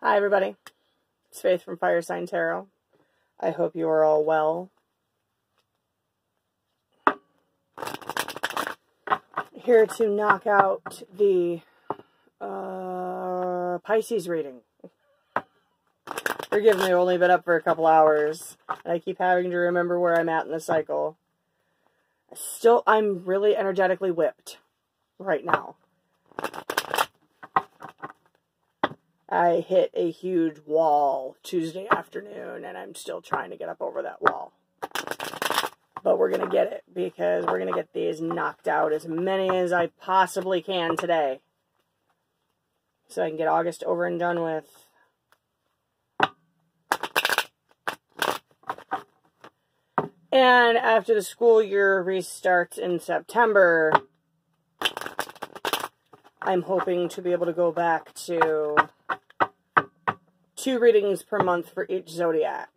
Hi everybody, it's Faith from Firesign Tarot. I hope you are all well. Here to knock out the Pisces reading. Forgive me, I've only been up for a couple hours, and I keep having to remember where I'm at in the cycle. I'm really energetically whipped right now. I hit a huge wall Tuesday afternoon, and I'm still trying to get up over that wall. But we're going to get it, because we're going to get these knocked out, as many as I possibly can today. So I can get August over and done with. And after the school year restarts in September, I'm hoping to be able to go back to 2 readings per month for each zodiac.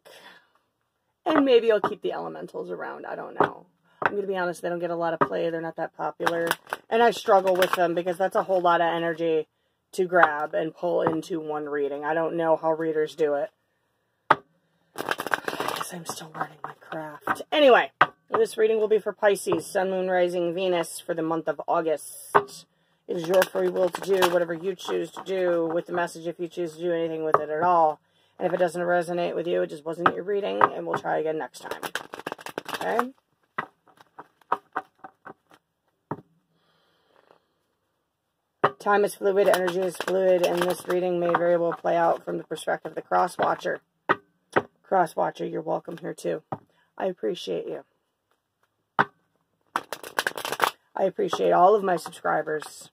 And maybe I'll keep the elementals around. I don't know. I'm going to be honest, they don't get a lot of play. They're not that popular. And I struggle with them because that's a whole lot of energy to grab and pull into one reading. I don't know how readers do it. I guess I'm still learning my craft. Anyway, this reading will be for Pisces, Sun, Moon, Rising, Venus for the month of August. It is your free will to do whatever you choose to do with the message, if you choose to do anything with it at all. And if it doesn't resonate with you, it just wasn't your reading, and we'll try again next time. Okay? Time is fluid, energy is fluid, and this reading may very well play out from the perspective of the cross-watcher. Cross-watcher, you're welcome here too. I appreciate you. I appreciate all of my subscribers.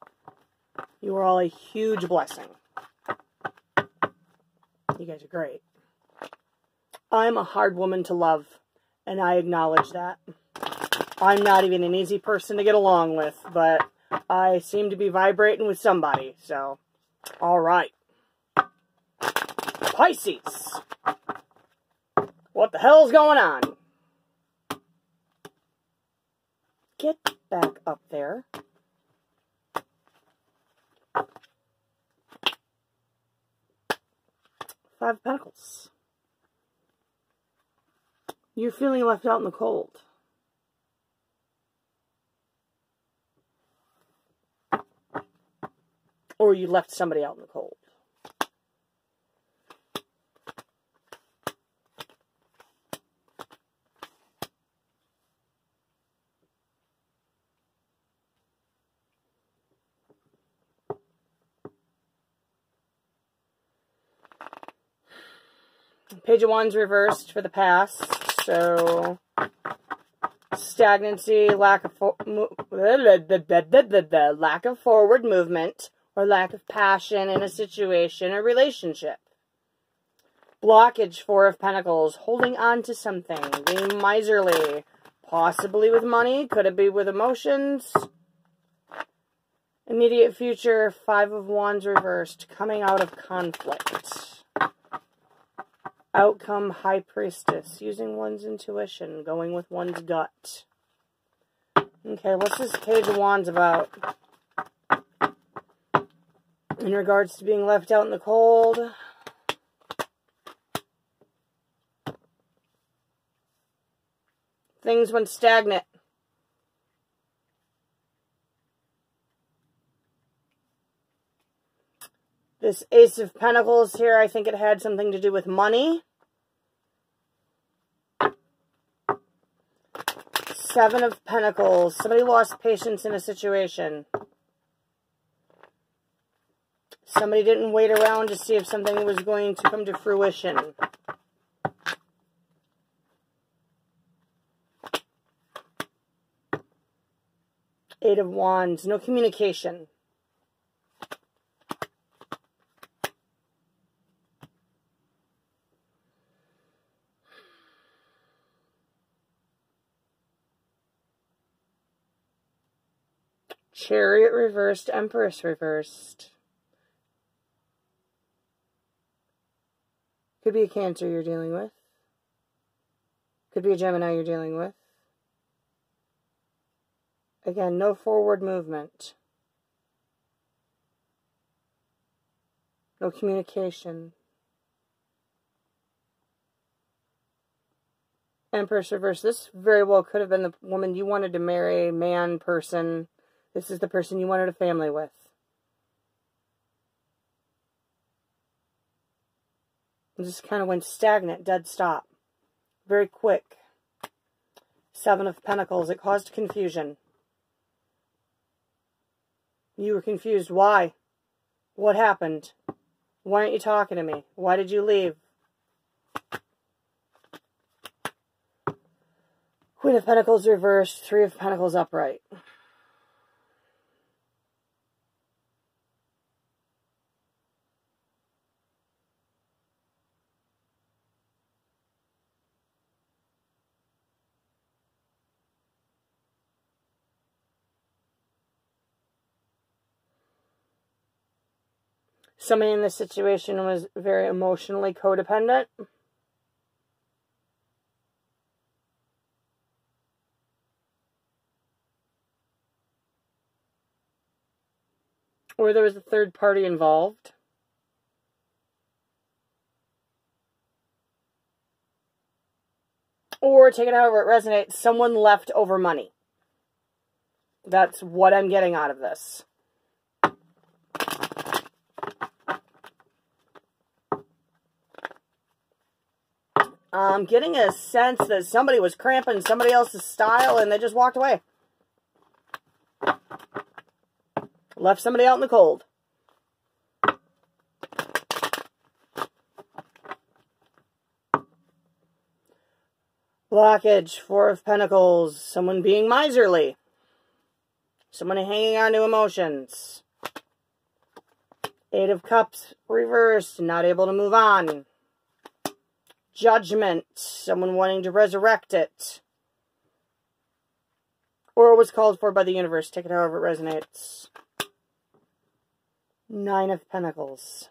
You are all a huge blessing. You guys are great. I'm a hard woman to love, and I acknowledge that. I'm not even an easy person to get along with, but I seem to be vibrating with somebody, so, all right. Pisces. What the hell's going on? Get back up there. Five of Pentacles. You're feeling left out in the cold. Or you left somebody out in the cold. Page of Wands reversed for the past, so stagnancy, lack of forward movement, or lack of passion in a situation or relationship. Blockage, Four of Pentacles, holding on to something, being miserly, possibly with money, could it be with emotions? Immediate future, Five of Wands reversed, coming out of conflict. Outcome, High Priestess, using one's intuition, going with one's gut. Okay, what's this Page of Wands about? In regards to being left out in the cold. Things went stagnant. This Ace of Pentacles here, I think it had something to do with money. Seven of Pentacles. Somebody lost patience in a situation. Somebody didn't wait around to see if something was going to come to fruition. Eight of Wands. No communication. Chariot reversed, Empress reversed. Could be a Cancer you're dealing with. Could be a Gemini you're dealing with. Again, no forward movement. No communication. Empress reverse. This very well could have been the woman you wanted to marry, man, person. This is the person you wanted a family with. It just kind of went stagnant, dead stop. Very quick. Seven of Pentacles. It caused confusion. You were confused. Why? What happened? Why aren't you talking to me? Why did you leave? Queen of Pentacles reversed. Three of Pentacles upright. Somebody in this situation was very emotionally codependent. Or there was a third party involved. Or, take it however it resonates, someone left over money. That's what I'm getting out of this. I'm getting a sense that somebody was cramping somebody else's style and they just walked away. Left somebody out in the cold. Blockage, Four of Pentacles. Someone being miserly. Someone hanging on to emotions. Eight of Cups, reversed. Not able to move on. Judgment. Someone wanting to resurrect it. Or it was called for by the universe. Take it however it resonates. Nine of Pentacles.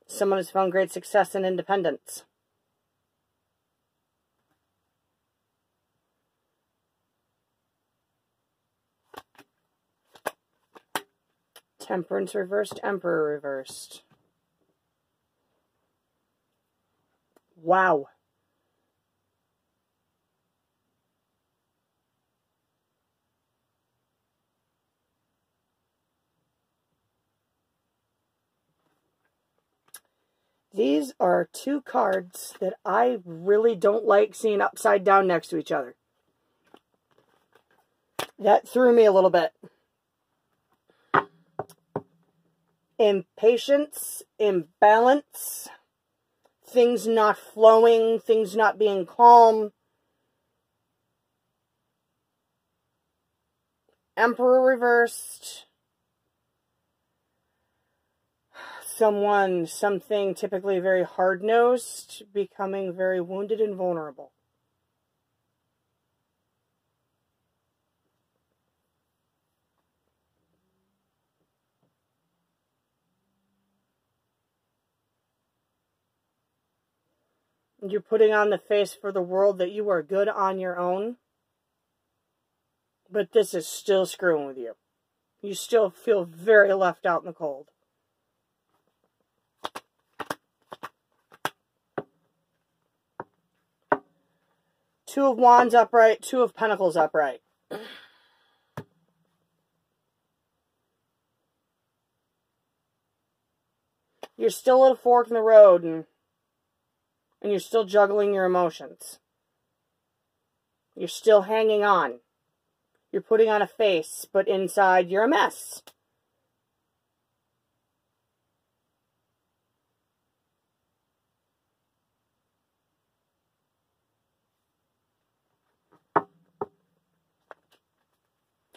Someone has found great success and independence. Temperance reversed, Emperor reversed. Wow. These are two cards that I really don't like seeing upside down next to each other. That threw me a little bit. Impatience, imbalance, things not flowing, things not being calm. Emperor reversed. Something typically very hard-nosed, becoming very wounded and vulnerable. You're putting on the face for the world that you are good on your own, but this is still screwing with you. You still feel very left out in the cold. Two of Wands upright, Two of Pentacles upright. You're still at a fork in the road, and you're still juggling your emotions. You're still hanging on. You're putting on a face, but inside you're a mess.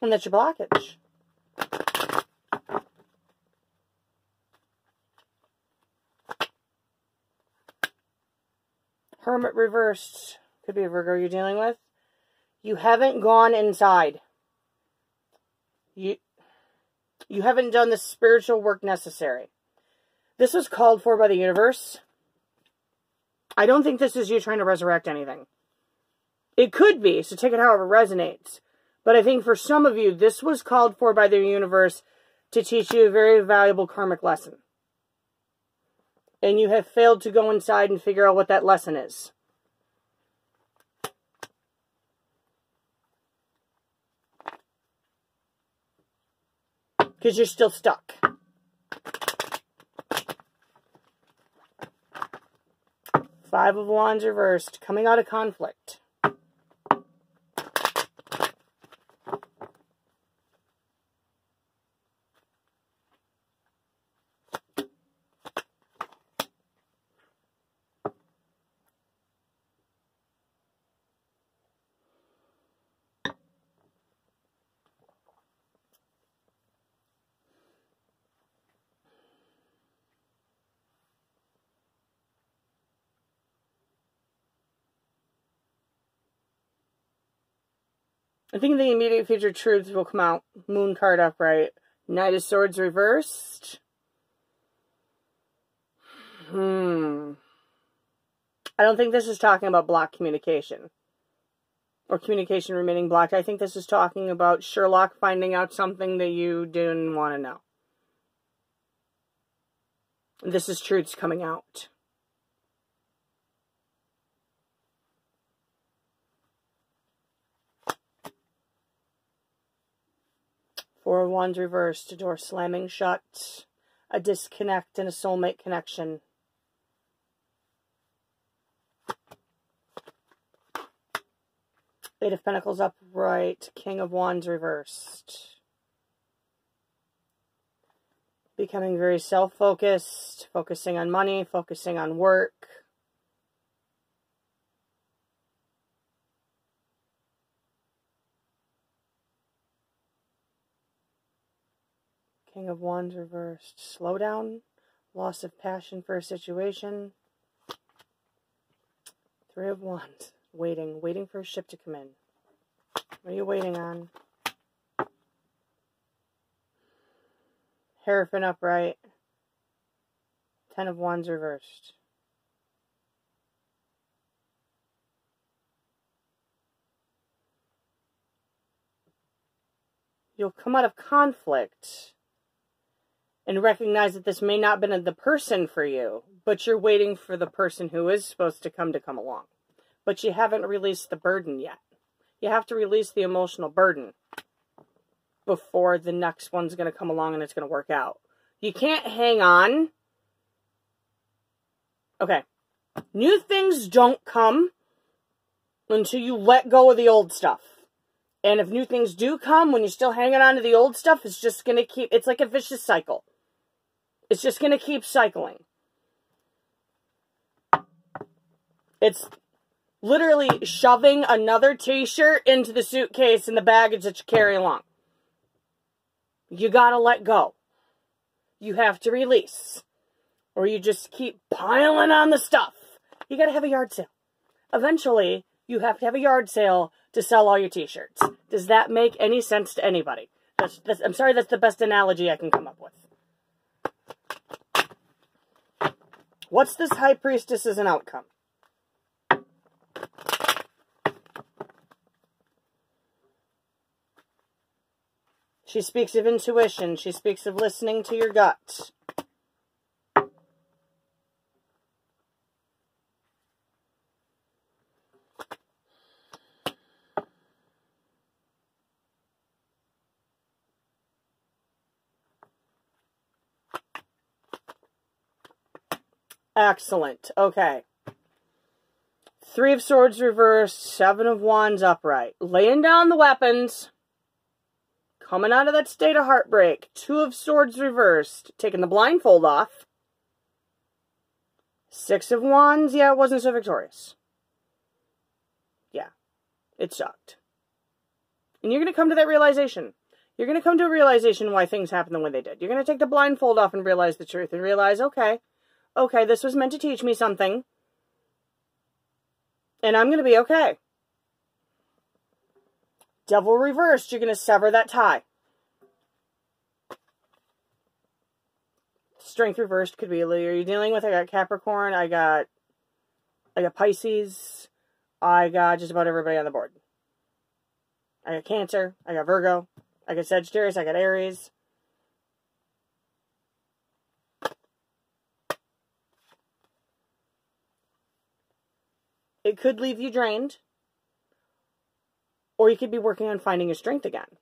And that's your blockage. Hermit reversed. Could be a Virgo you're dealing with. You haven't gone inside. You haven't done the spiritual work necessary. This was called for by the universe. I don't think this is you trying to resurrect anything. It could be, so take it however it resonates. But I think for some of you, this was called for by the universe to teach you a very valuable karmic lesson. And you have failed to go inside and figure out what that lesson is. Because you're still stuck. Five of Wands reversed, coming out of conflict. I think the immediate future truths will come out. Moon card upright. Knight of Swords reversed. I don't think this is talking about blocked communication. Or communication remaining blocked. I think this is talking about Sherlock finding out something that you didn't want to know. This is truths coming out. Four of Wands reversed, a door slamming shut, a disconnect and a soulmate connection. Eight of Pentacles upright, King of Wands reversed. Becoming very self-focused, focusing on money, focusing on work. King of Wands reversed. Slow down. Loss of passion for a situation. Three of Wands. Waiting for a ship to come in. What are you waiting on? Hierophant upright. Ten of Wands reversed. You'll come out of conflict and recognize that this may not have been the person for you, but you're waiting for the person who is supposed to come along. But you haven't released the burden yet. You have to release the emotional burden before the next one's going to come along and it's going to work out. You can't hang on. Okay. New things don't come until you let go of the old stuff. And if new things do come, when you're still hanging on to the old stuff, it's just going to keep, it's like a vicious cycle. It's just going to keep cycling. It's literally shoving another t-shirt into the suitcase and the baggage that you carry along. You got to let go. You have to release. Or you just keep piling on the stuff. You got to have a yard sale. Eventually, you have to have a yard sale to sell all your t-shirts. Does that make any sense to anybody? I'm sorry, that's the best analogy I can come up with. What's this High Priestess as an outcome? She speaks of intuition. She speaks of listening to your gut. Excellent. Okay. Three of Swords reversed. Seven of Wands upright. Laying down the weapons. Coming out of that state of heartbreak. Two of Swords reversed. Taking the blindfold off. Six of Wands. Yeah, it wasn't so victorious. Yeah. It sucked. And you're going to come to that realization. You're going to come to a realization why things happened the way they did. You're going to take the blindfold off and realize the truth. And realize, okay, this was meant to teach me something. And I'm going to be okay. Devil reversed, you're going to sever that tie. Strength reversed could be, are you dealing with, I got Capricorn, I got Pisces, I got just about everybody on the board. I got Cancer, I got Virgo, I got Sagittarius, I got Aries. It could leave you drained, or you could be working on finding your strength again.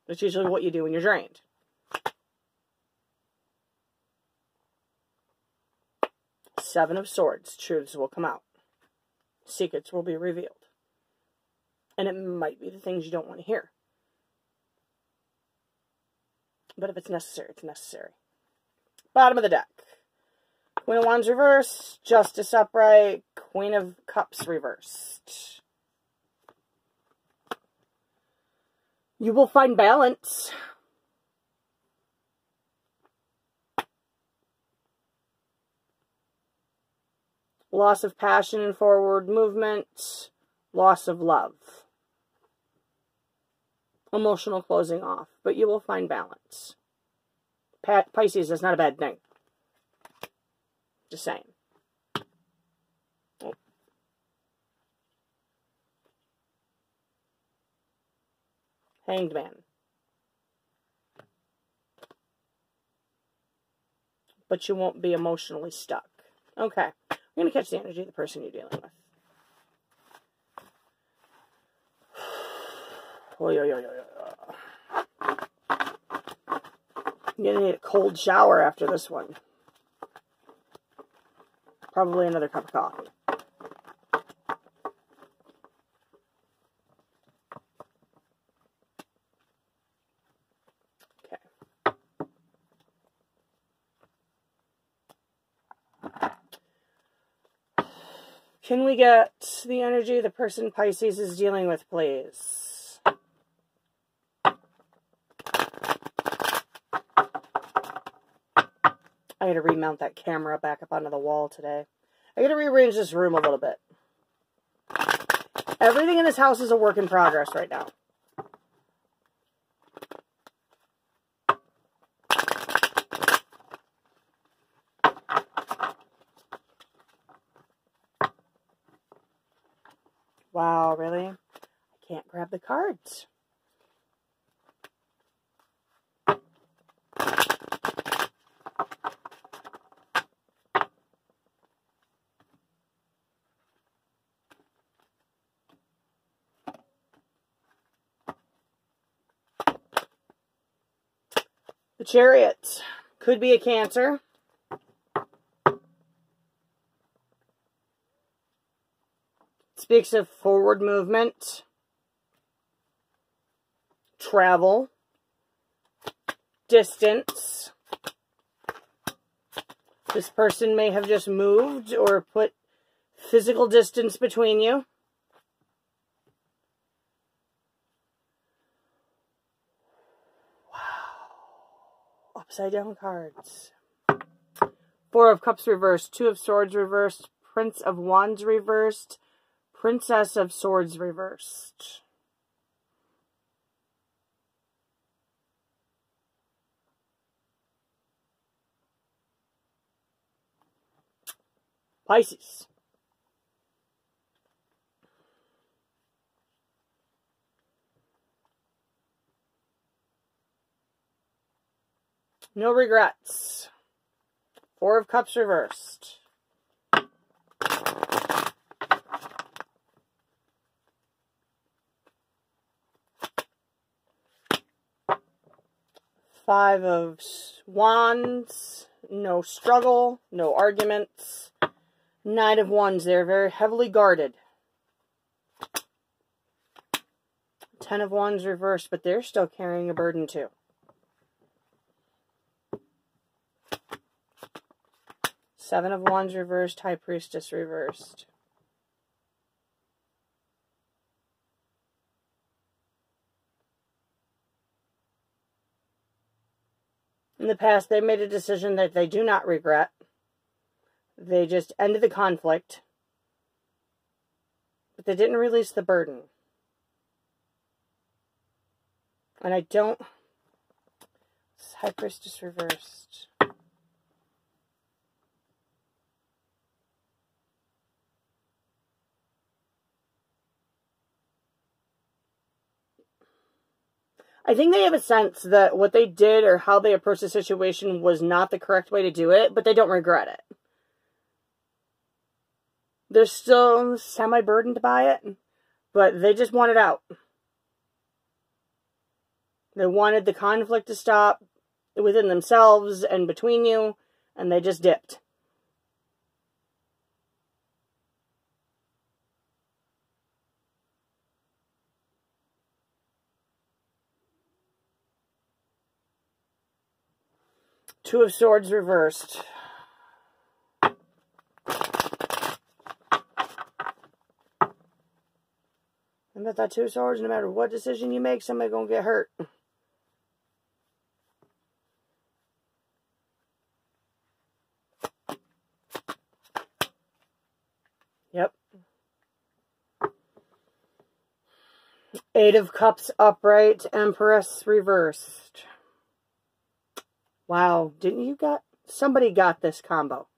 That's usually what you do when you're drained. Seven of Swords. Truths will come out. Secrets will be revealed. And it might be the things you don't want to hear. But if it's necessary, it's necessary. Bottom of the deck. Queen of Wands reversed. Justice upright. Queen of Cups reversed. You will find balance. Loss of passion and forward movement. Loss of love. Emotional closing off. But you will find balance. Pisces, that's not a bad thing. Just saying. Oh. Hanged Man. But you won't be emotionally stuck. Okay. We're going to catch the energy of the person you're dealing with. Oh, yeah. You're going to need a cold shower after this one. Probably another cup of coffee. Okay. Can we get the energy the person Pisces is dealing with, please? I gotta remount that camera back up onto the wall today. I gotta rearrange this room a little bit. Everything in this house is a work in progress right now. Wow, really? I can't grab the cards. The Chariot could be a Cancer. Speaks of forward movement, travel, distance. This person may have just moved or put physical distance between you. Upside down cards. Four of Cups reversed. Two of Swords reversed. Prince of Wands reversed. Princess of Swords reversed. Pisces. No regrets. Four of Cups reversed. Five of Wands. No struggle. No arguments. Nine of Wands. They're very heavily guarded. Ten of Wands reversed, but they're still carrying a burden too. Seven of Wands reversed. High Priestess reversed. In the past, they made a decision that they do not regret. They just ended the conflict. But they didn't release the burden. And I don't... High Priestess reversed. I think they have a sense that what they did or how they approached the situation was not the correct way to do it, but they don't regret it. They're still semi-burdened by it, but they just want it out. They wanted the conflict to stop within themselves and between you, and they just dipped. Two of Swords reversed. And with that Two of Swords, no matter what decision you make, somebody's going to get hurt. Yep. Eight of Cups upright, Empress reversed. Wow, didn't you got... Somebody got this combo.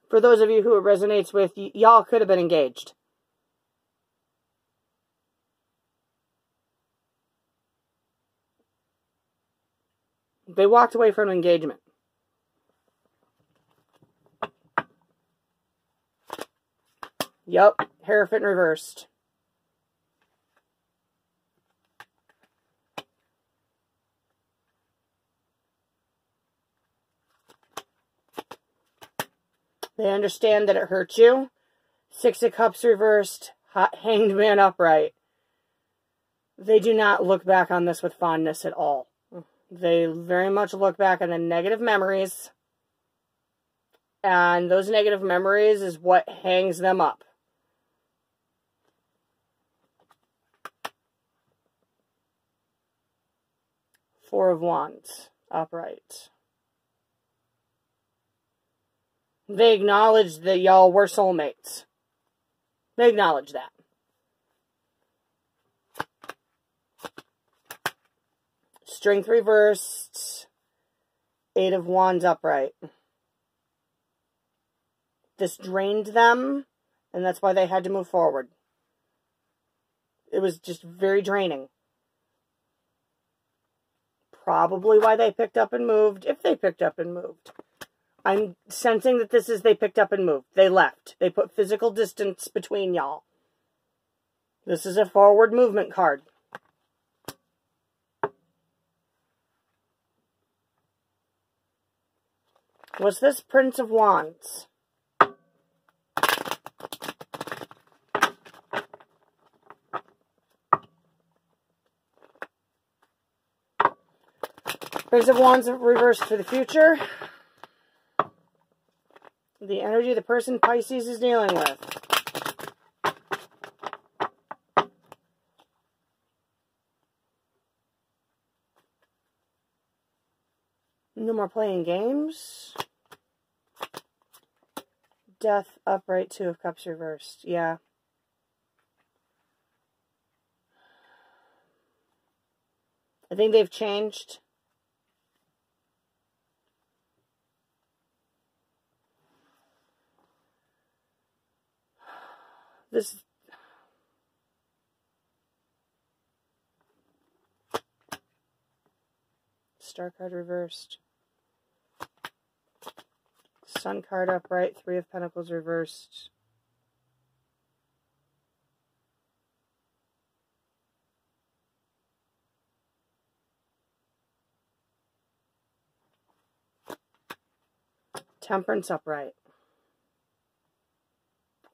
For those of you who it resonates with, y'all could have been engaged. They walked away from engagement. Yup, Hierophant reversed. They understand that it hurt you. Six of Cups reversed, Hanged Man upright. They do not look back on this with fondness at all. They very much look back on the negative memories. And those negative memories is what hangs them up. Four of Wands, upright. They acknowledge that y'all were soulmates. They acknowledge that. Strength reversed. Eight of Wands upright. This drained them, and that's why they had to move forward. It was just very draining. Probably why they picked up and moved, if they picked up and moved. I'm sensing that this is they picked up and moved. They left. They put physical distance between y'all. This is a forward movement card. What's this? Prince of Wands. Prince of Wands reversed for the future. The energy the person Pisces is dealing with. No more playing games. Death upright, Two of Cups reversed. Yeah. I think they've changed. This Star card reversed. Sun card upright, Three of Pentacles reversed. Temperance upright.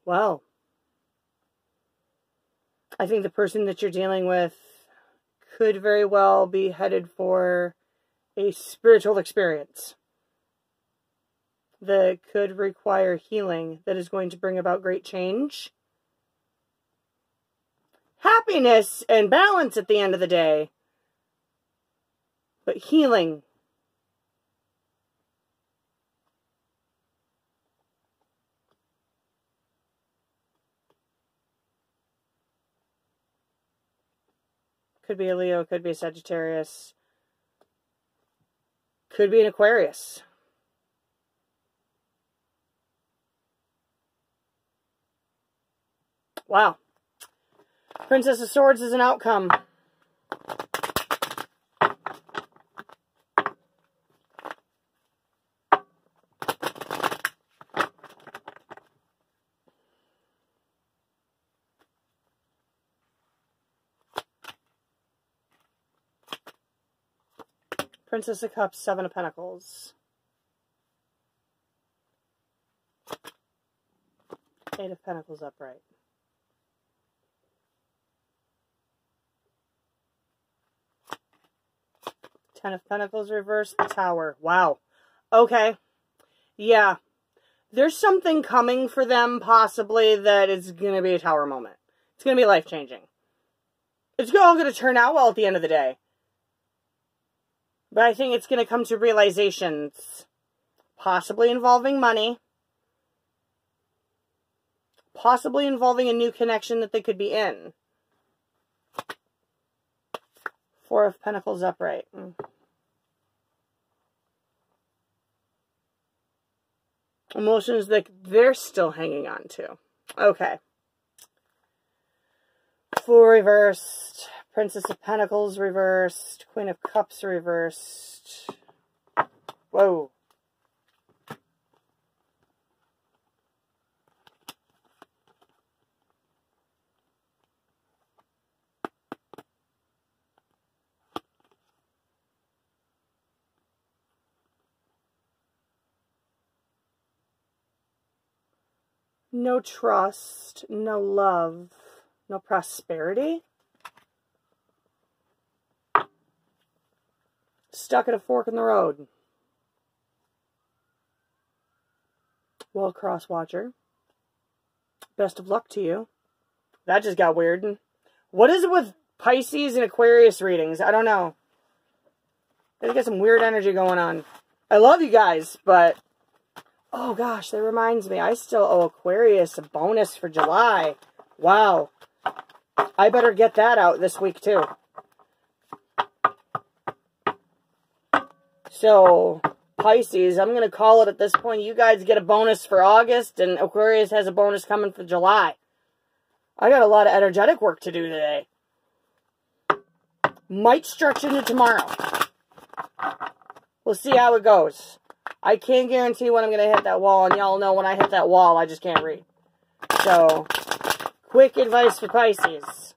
Well, I think the person that you're dealing with could very well be headed for a spiritual experience that could require healing that is going to bring about great change. Happiness and balance at the end of the day. But healing. Could be a Leo, could be a Sagittarius. Could be an Aquarius. Wow. Princess of Swords is an outcome. Princess of Cups, Seven of Pentacles. Eight of Pentacles upright. Ten of Pentacles reversed, the Tower. Wow. Okay. Yeah. There's something coming for them, possibly, that is going to be a Tower moment. It's going to be life-changing. It's all going to turn out well at the end of the day. But I think it's going to come to realizations, possibly involving money, possibly involving a new connection that they could be in. Four of Pentacles upright. Emotions that they're still hanging on to. Okay. Fool reversed. Princess of Pentacles reversed. Queen of Cups reversed. Whoa. No trust, no love, no prosperity. Stuck at a fork in the road. Well, cross watcher. Best of luck to you. That just got weird. What is it with Pisces and Aquarius readings? I don't know. They got some weird energy going on. I love you guys, but oh gosh, that reminds me. I still owe Aquarius a bonus for July. Wow. I better get that out this week too. So, Pisces, I'm going to call it at this point. You guys get a bonus for August, and Aquarius has a bonus coming for July. I got a lot of energetic work to do today. Might stretch into tomorrow. We'll see how it goes. I can't guarantee when I'm going to hit that wall, and y'all know when I hit that wall, I just can't read. So, quick advice for Pisces.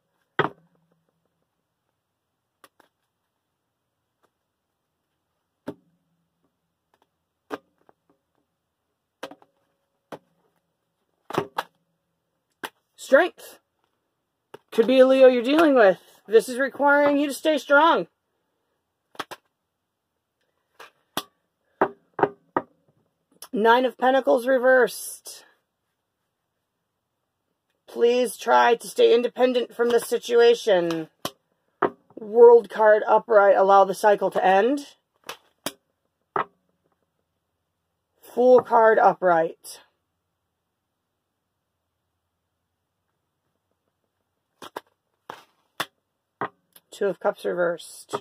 Strength. Could be a Leo you're dealing with. This is requiring you to stay strong. Nine of Pentacles reversed. Please try to stay independent from this situation. World card upright. Allow the cycle to end. Fool card upright. Two of Cups reversed.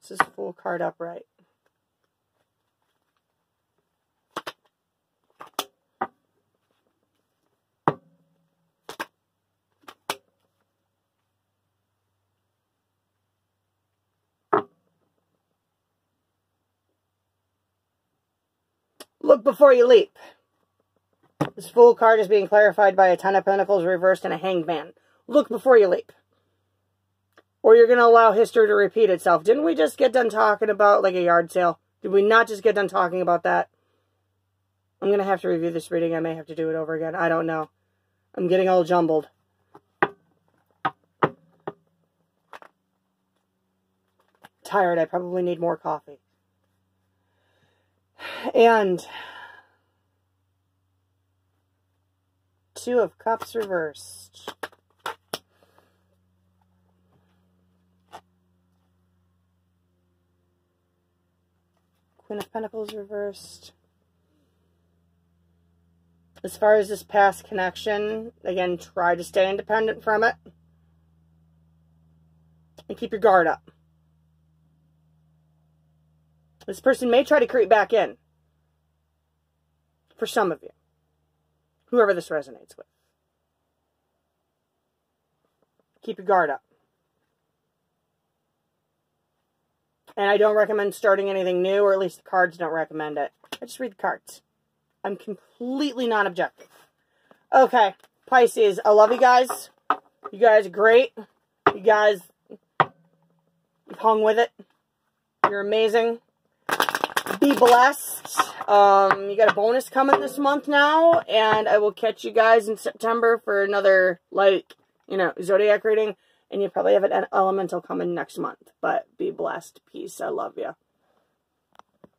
This is Fool card upright. Look before you leap. This Fool card is being clarified by a Ten of Pentacles reversed and a Hanged Man. Look before you leap. Or you're going to allow history to repeat itself. Didn't we just get done talking about, like, a yard sale? Did we not just get done talking about that? I'm going to have to review this reading. I may have to do it over again. I don't know. I'm getting all jumbled. Tired. I probably need more coffee. And Two of Cups reversed. Queen of Pentacles reversed. As far as this past connection, again, try to stay independent from it. And keep your guard up. This person may try to creep back in. For some of you. Whoever this resonates with. keep your guard up. And I don't recommend starting anything new, or at least the cards don't recommend it. I just read the cards. I'm completely non-objective. Okay, Pisces, I love you guys. You guys are great. You guys, you've hung with it. You're amazing. Be blessed. You got a bonus coming this month now, and I will catch you guys in September for another, like, you know, zodiac reading, and you probably have an elemental coming next month, but be blessed. Peace. I love you.